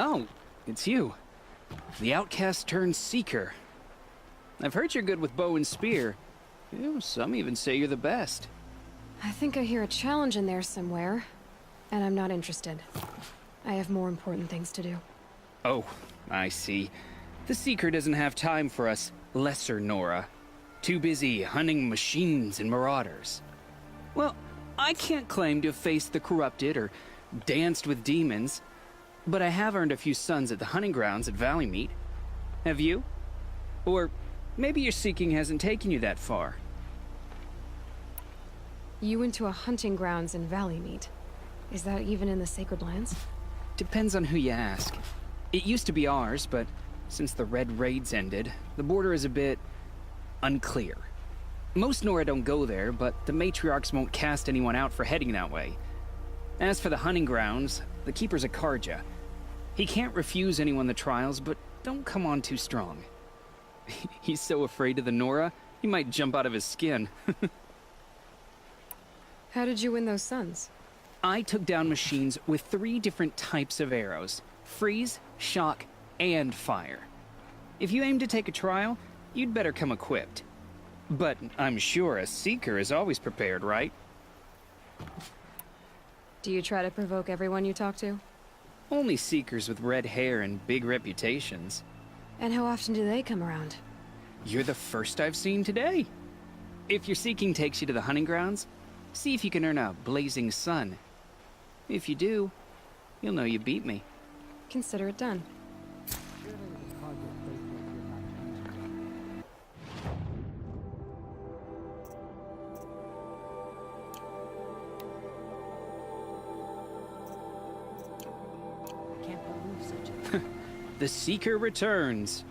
Oh, it's you. The outcast turned seeker. I've heard you're good with bow and spear. Some even say you're the best. I think I hear a challenge in there somewhere, and I'm not interested. I have more important things to do. Oh, I see. The Seeker doesn't have time for us lesser Nora. Too busy hunting machines and marauders. Well, I can't claim to have faced the corrupted or danced with demons, but I have earned a few sons at the hunting grounds at Valley Meet. Have you? Or maybe your seeking hasn't taken you that far. You went to a hunting grounds in Valley Meet. Is that even in the Sacred Lands? Depends on who you ask. It used to be ours, but since the Red Raids ended, the border is a bit unclear. Most Nora don't go there, but the matriarchs won't cast anyone out for heading that way. As for the hunting grounds, the keeper's a Karja. He can't refuse anyone the trials, but don't come on too strong. He's so afraid of the Nora, he might jump out of his skin. How did you win those sons? I took down machines with 3 different types of arrows: freeze, shock, and fire. If you aim to take a trial, you'd better come equipped. But I'm sure a seeker is always prepared, right? Do you try to provoke everyone you talk to? Only seekers with red hair and big reputations. And how often do they come around? You're the first I've seen today. If your seeking takes you to the hunting grounds, see if you can earn a blazing sun. If you do, you'll know you beat me. Consider it done. The Seeker returns.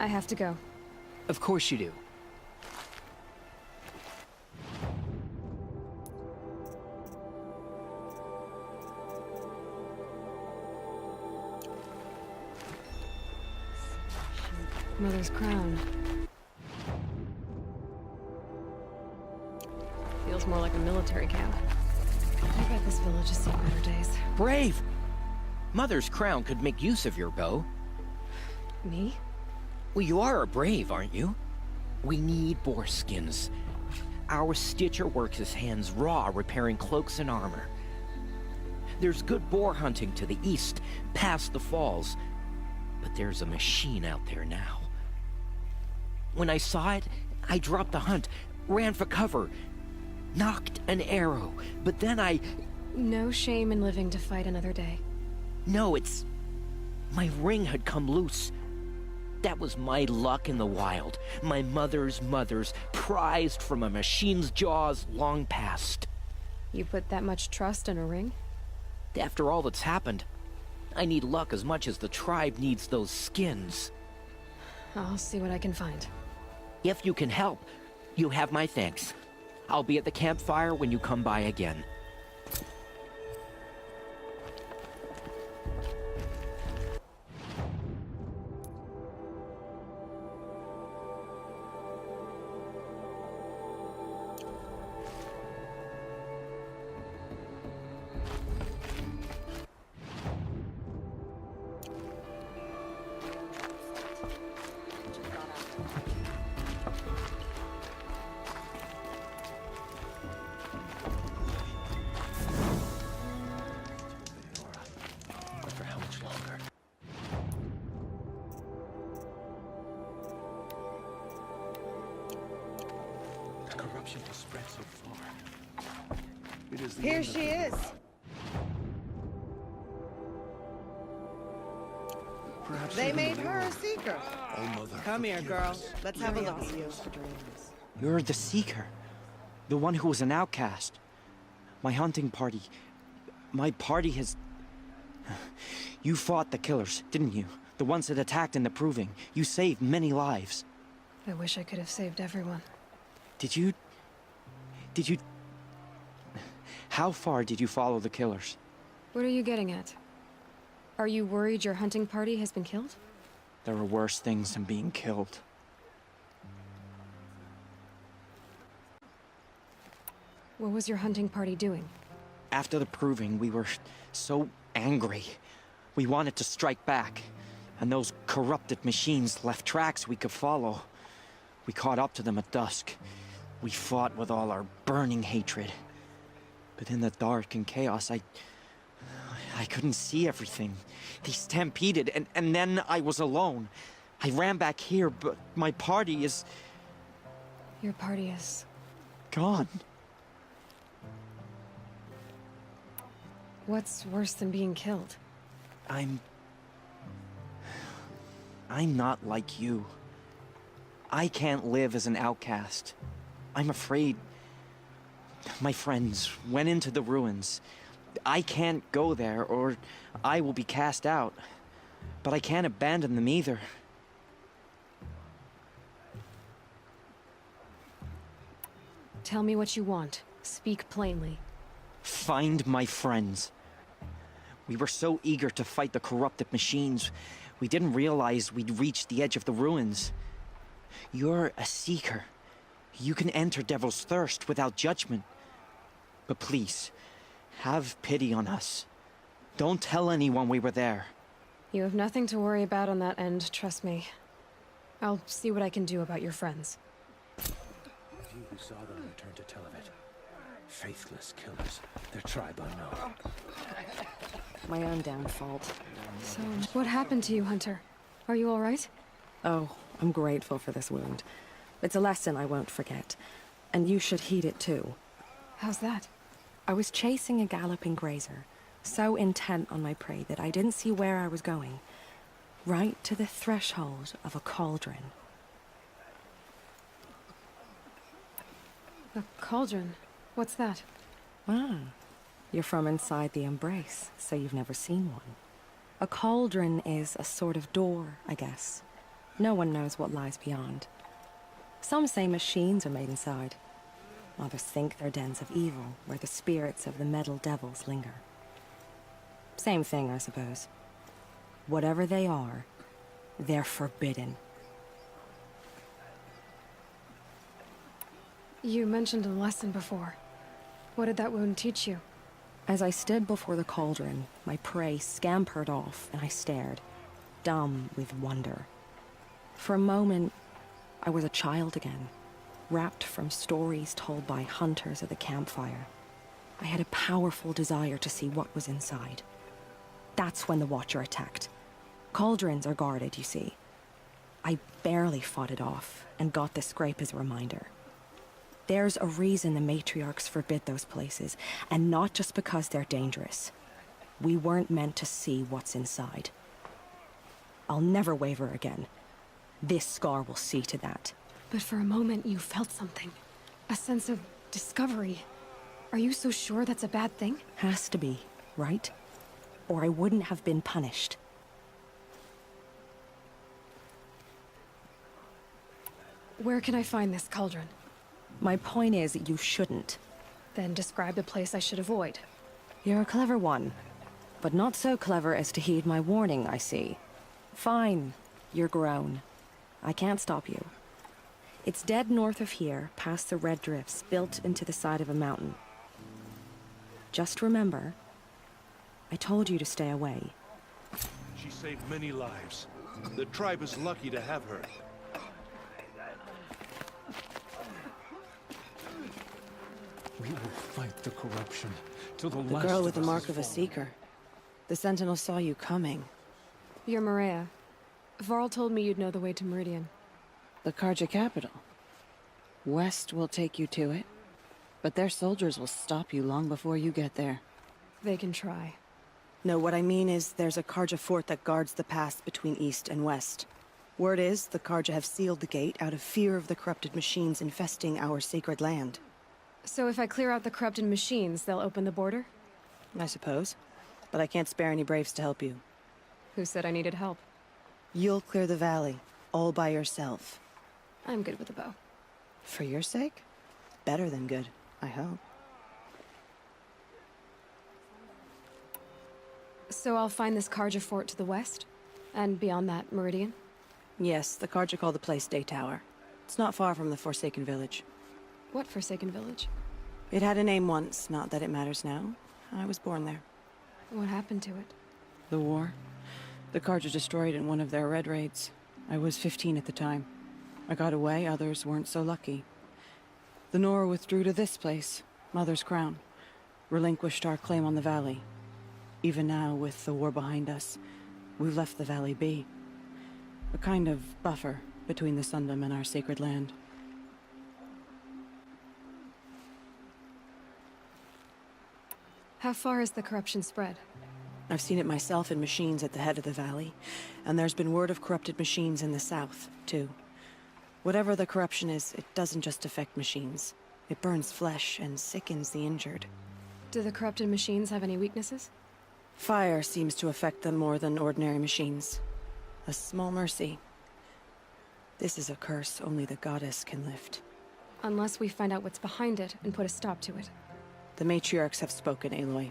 I have to go. Of course you do. Mother's crown. Feels more like a military camp. I bet this village has seen better days. Brave! Mother's crown could make use of your bow. Me? Well, you are a brave, aren't you? We need boar skins. Our stitcher works his hands raw repairing cloaks and armor. There's good boar hunting to the east, past the falls. But there's a machine out there now. When I saw it, I dropped the hunt, ran for cover, knocked an arrow, but then I... No shame in living to fight another day. No, it's... my ring had come loose. That was my luck in the wild. My mother's prized from a machine's jaws long past. You put that much trust in a ring? After all that's happened, I need luck as much as the tribe needs those skins. I'll see what I can find. If you can help, you have my thanks. I'll be at the campfire when you come by again. Here she is. They made her a seeker. Oh, mother. Come here, girl. Let's have a look at you. You're the Seeker. The one who was an outcast. My hunting party. My party has... You fought the killers, didn't you? The ones that attacked in the Proving. You saved many lives. I wish I could have saved everyone. Did you... How far did you follow the killers? What are you getting at? Are you worried your hunting party has been killed? There are worse things than being killed. What was your hunting party doing? After the Proving, we were so angry. We wanted to strike back, and those corrupted machines left tracks we could follow. We caught up to them at dusk. We fought with all our burning hatred. But in the dark and chaos, I couldn't see everything. They stampeded, and then I was alone. I ran back here, but my party is... Your party is... gone. What's worse than being killed? I'm not like you. I can't live as an outcast. I'm afraid my friends went into the ruins. I can't go there, or I will be cast out. But I can't abandon them either. Tell me what you want. Speak plainly. Find my friends. We were so eager to fight the corrupted machines, we didn't realize we'd reached the edge of the ruins. You're a seeker. You can enter Devil's Thirst without judgment. But please, have pity on us. Don't tell anyone we were there. You have nothing to worry about on that end, trust me. I'll see what I can do about your friends. Few who saw them returned to tell of it. Faithless killers. Their tribe unknown. My own downfall. So, what happened to you, Hunter? Are you all right? Oh, I'm grateful for this wound. It's a lesson I won't forget. And you should heed it too. How's that? I was chasing a galloping grazer, so intent on my prey that I didn't see where I was going. Right to the threshold of a cauldron. A cauldron? What's that? Ah, you're from inside the Embrace, so you've never seen one. A cauldron is a sort of door, I guess. No one knows what lies beyond. Some say machines are made inside. Others think they're dens of evil, where the spirits of the metal devils linger. Same thing, I suppose. Whatever they are, they're forbidden. You mentioned a lesson before. What did that wound teach you? As I stood before the cauldron, my prey scampered off, and I stared, dumb with wonder. For a moment, I was a child again, wrapped from stories told by hunters at the campfire. I had a powerful desire to see what was inside. That's when the Watcher attacked. Cauldrons are guarded, you see. I barely fought it off, and got the scrape as a reminder. There's a reason the matriarchs forbid those places, and not just because they're dangerous. We weren't meant to see what's inside. I'll never waver again. This scar will see to that. But for a moment you felt something. A sense of discovery. Are you so sure that's a bad thing? Has to be, right? Or I wouldn't have been punished. Where can I find this cauldron? My point is, you shouldn't. Then describe the place I should avoid. You're a clever one. But not so clever as to heed my warning, I see. Fine. You're grown. I can't stop you. It's dead north of here, past the red drifts, built into the side of a mountain. Just remember, I told you to stay away. She saved many lives. The tribe is lucky to have her. We will fight the corruption till the The last girl with the us mark is of a fallen. seeker. The Sentinel saw you coming. You're Marea. Varl told me you'd know the way to Meridian. The Karja capital. West will take you to it, but their soldiers will stop you long before you get there. They can try. No, what I mean is there's a Karja fort that guards the pass between east and west. Word is the Karja have sealed the gate out of fear of the corrupted machines infesting our sacred land. So if I clear out the corrupted machines, they'll open the border? I suppose. But I can't spare any braves to help you. Who said I needed help? You'll clear the valley, all by yourself. I'm good with a bow. For your sake? Better than good, I hope. So I'll find this Karja fort to the west? And beyond that, Meridian? Yes, the Karja call the place Day Tower. It's not far from the Forsaken Village. What Forsaken Village? It had a name once, not that it matters now. I was born there. What happened to it? The war. The Carja destroyed in one of their red raids. I was 15 at the time. I got away, others weren't so lucky. The Nora withdrew to this place, Mother's Crown. Relinquished our claim on the valley. Even now, with the war behind us, we've left the valley be. A kind of buffer between the Sundom and our sacred land. How far has the corruption spread? I've seen it myself in machines at the head of the valley, and there's been word of corrupted machines in the south, too. Whatever the corruption is, it doesn't just affect machines. It burns flesh and sickens the injured. Do the corrupted machines have any weaknesses? Fire seems to affect them more than ordinary machines. A small mercy. This is a curse only the goddess can lift. Unless we find out what's behind it and put a stop to it. The matriarchs have spoken, Aloy.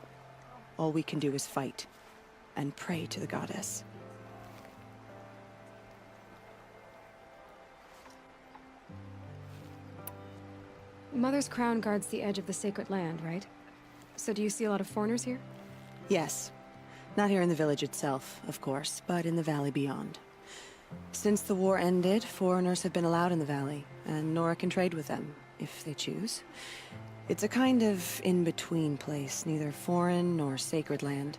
All we can do is fight, and pray to the goddess. Mother's Crown guards the edge of the sacred land, right? So do you see a lot of foreigners here? Yes. Not here in the village itself, of course, but in the valley beyond. Since the war ended, foreigners have been allowed in the valley, and Nora can trade with them, if they choose. It's a kind of in-between place, neither foreign nor sacred land.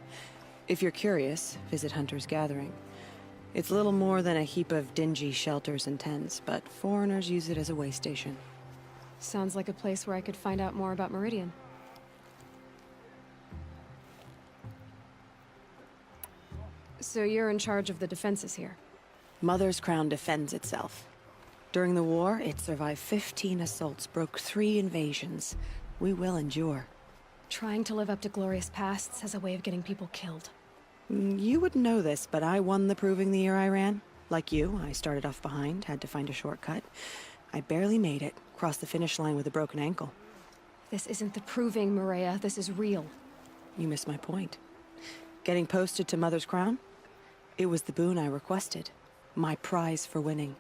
If you're curious, visit Hunter's Gathering. It's little more than a heap of dingy shelters and tents, but foreigners use it as a way station. Sounds like a place where I could find out more about Meridian. So you're in charge of the defenses here? Mother's Crown defends itself. During the war, it survived 15 assaults, broke 3 invasions. We will endure. Trying to live up to glorious pasts as a way of getting people killed. You wouldn't know this, but I won the proving the year I ran. Like you, I started off behind, had to find a shortcut. I barely made it, crossed the finish line with a broken ankle. This isn't the proving, Marea. This is real. You missed my point. Getting posted to Mother's Crown? It was the boon I requested. My prize for winning.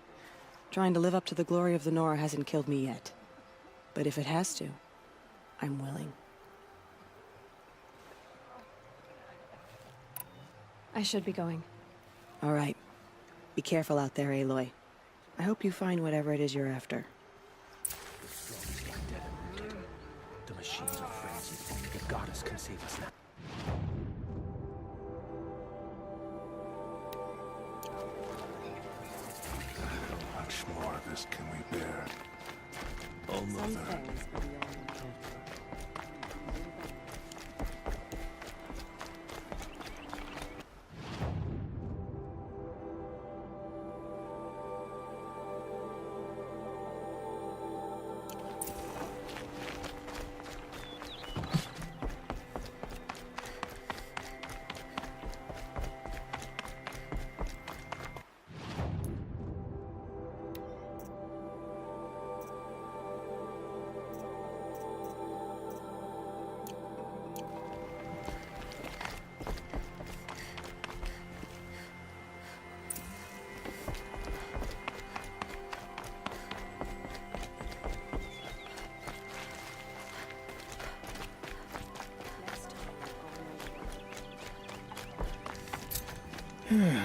Trying to live up to the glory of the Nora hasn't killed me yet. But if it has to, I'm willing. I should be going. All right. Be careful out there, Aloy. I hope you find whatever it is you're after. The machines are frenzied. The goddess can save us now. How much more of this can we bear? Oh, Mother.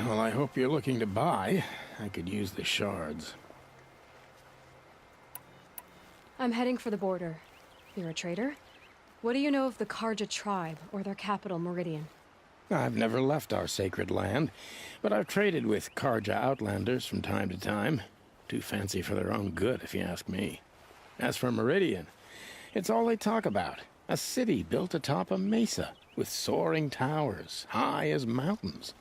Well, I hope you're looking to buy. I could use the shards. I'm heading for the border. You're a trader? What do you know of the Carja tribe, or their capital, Meridian? I've never left our sacred land, but I've traded with Carja outlanders from time to time. Too fancy for their own good, if you ask me. As for Meridian, it's all they talk about. A city built atop a mesa, with soaring towers, high as mountains.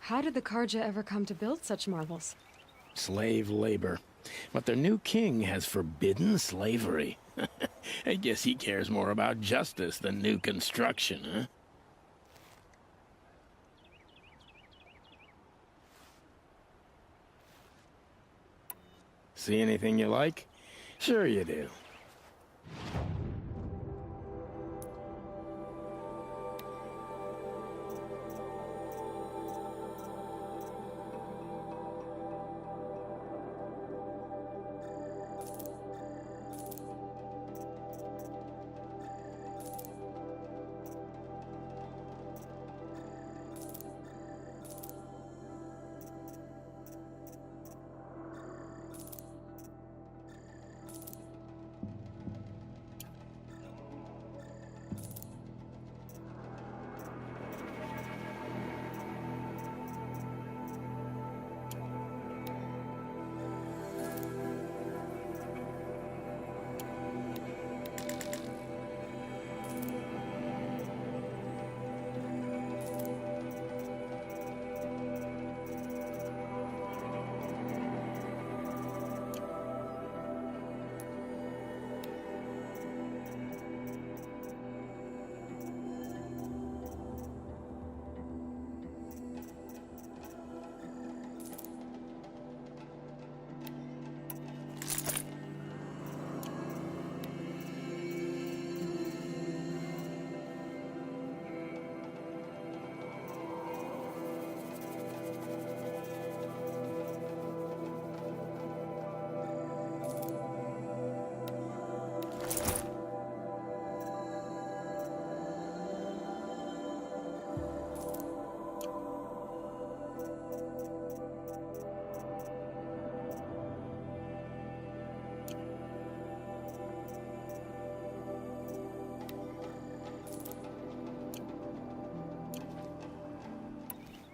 How did the Carja ever come to build such marvels? Slave labor. But their new king has forbidden slavery. I guess he cares more about justice than new construction, huh? See anything you like? Sure you do.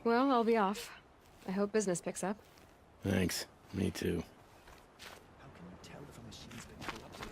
Well, I'll be off. I hope business picks up. Thanks. Me too. How can you tell if a machine's been corrupted?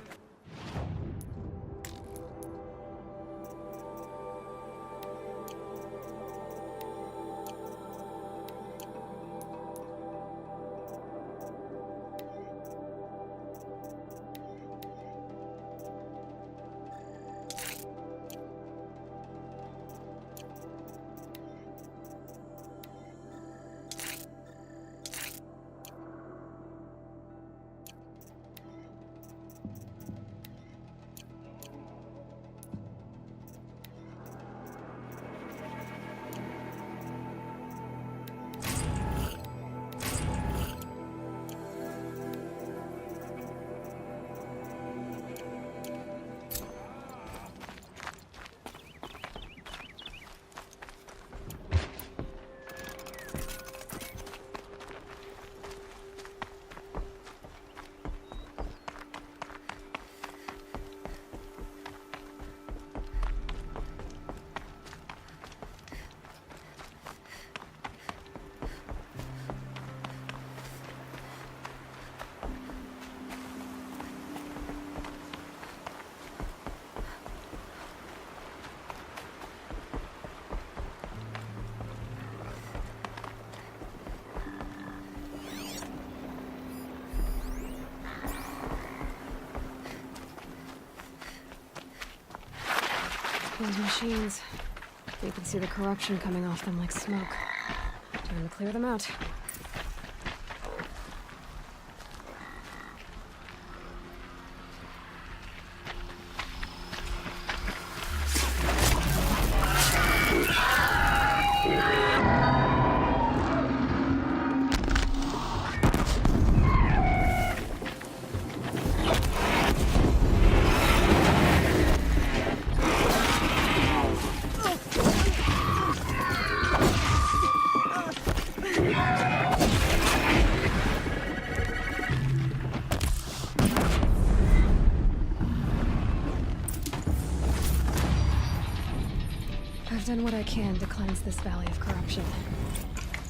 Those machines. You can see the corruption coming off them like smoke. Time to clear them out. I've done what I can to cleanse this valley of corruption.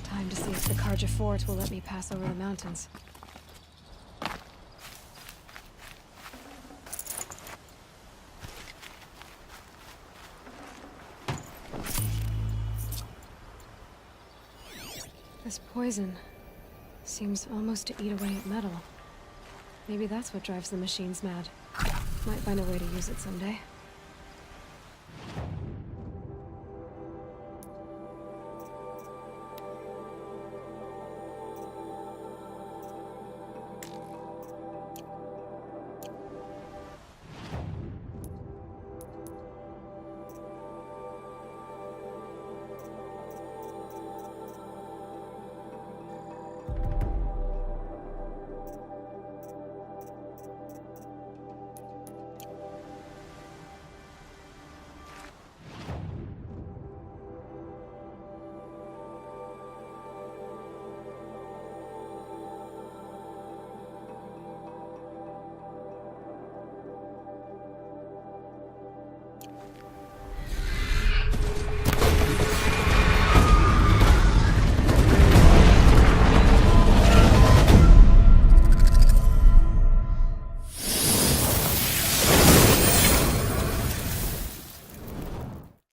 Time to see if the Karja Fort will let me pass over the mountains. This poison seems almost to eat away at metal. Maybe that's what drives the machines mad. Might find a way to use it someday.